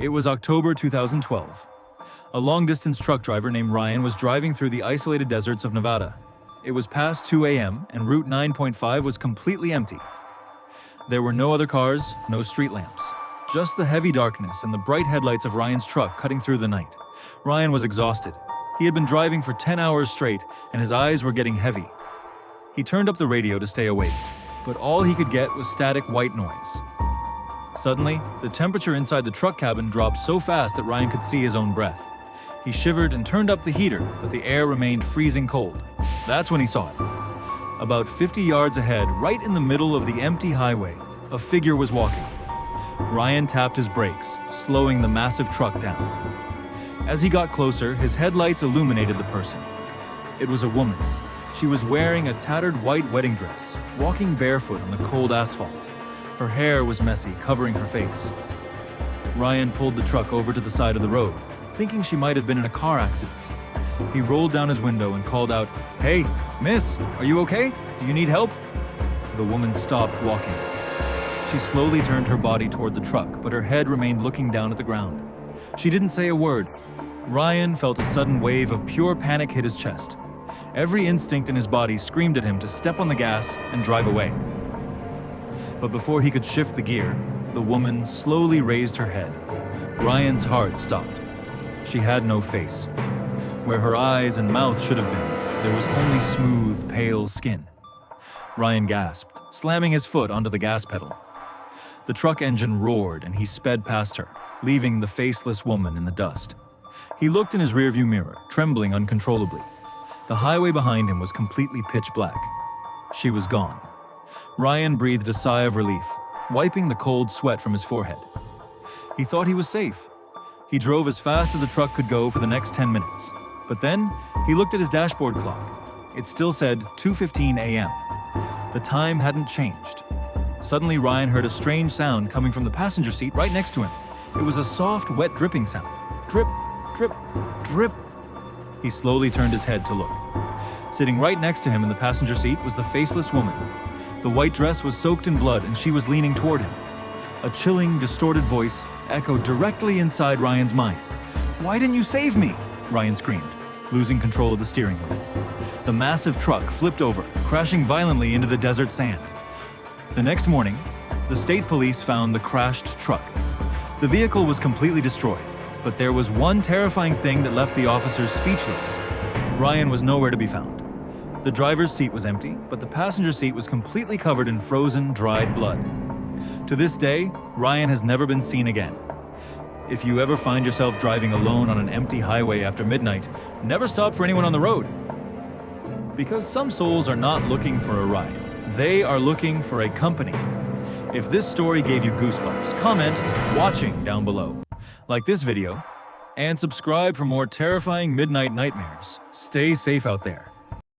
It was October 2012. A long-distance truck driver named Ryan was driving through the isolated deserts of Nevada. It was past 2 a.m. and Route 9.5 was completely empty. There were no other cars, no street lamps. Just the heavy darkness and the bright headlights of Ryan's truck cutting through the night. Ryan was exhausted. He had been driving for 10 hours straight and his eyes were getting heavy. He turned up the radio to stay awake, but all he could get was static white noise. Suddenly, the temperature inside the truck cabin dropped so fast that Ryan could see his own breath. He shivered and turned up the heater, but the air remained freezing cold. That's when he saw it. About 50 yards ahead, right in the middle of the empty highway, a figure was walking. Ryan tapped his brakes, slowing the massive truck down. As he got closer, his headlights illuminated the person. It was a woman. She was wearing a tattered white wedding dress, walking barefoot on the cold asphalt. Her hair was messy, covering her face. Ryan pulled the truck over to the side of the road, thinking she might have been in a car accident. He rolled down his window and called out, "Hey, miss, are you okay? Do you need help?" The woman stopped walking. She slowly turned her body toward the truck, but her head remained looking down at the ground. She didn't say a word. Ryan felt a sudden wave of pure panic hit his chest. Every instinct in his body screamed at him to step on the gas and drive away. But before he could shift the gear, the woman slowly raised her head. Ryan's heart stopped. She had no face. Where her eyes and mouth should have been, there was only smooth, pale skin. Ryan gasped, slamming his foot onto the gas pedal. The truck engine roared and he sped past her, leaving the faceless woman in the dust. He looked in his rearview mirror, trembling uncontrollably. The highway behind him was completely pitch black. She was gone. Ryan breathed a sigh of relief, wiping the cold sweat from his forehead. He thought he was safe. He drove as fast as the truck could go for the next 10 minutes. But then, he looked at his dashboard clock. It still said 2:15 a.m. The time hadn't changed. Suddenly, Ryan heard a strange sound coming from the passenger seat right next to him. It was a soft, wet dripping sound. Drip, drip, drip. He slowly turned his head to look. Sitting right next to him in the passenger seat was the faceless woman. The white dress was soaked in blood and she was leaning toward him. A chilling, distorted voice echoed directly inside Ryan's mind. "Why didn't you save me?" Ryan screamed, losing control of the steering wheel. The massive truck flipped over, crashing violently into the desert sand. The next morning, the state police found the crashed truck. The vehicle was completely destroyed, but there was one terrifying thing that left the officers speechless. Ryan was nowhere to be found. The driver's seat was empty, but the passenger seat was completely covered in frozen, dried blood. To this day, Ryan has never been seen again. If you ever find yourself driving alone on an empty highway after midnight, never stop for anyone on the road. Because some souls are not looking for a ride. They are looking for a company. If this story gave you goosebumps, comment "watching" down below. Like this video, and subscribe for more terrifying midnight nightmares. Stay safe out there.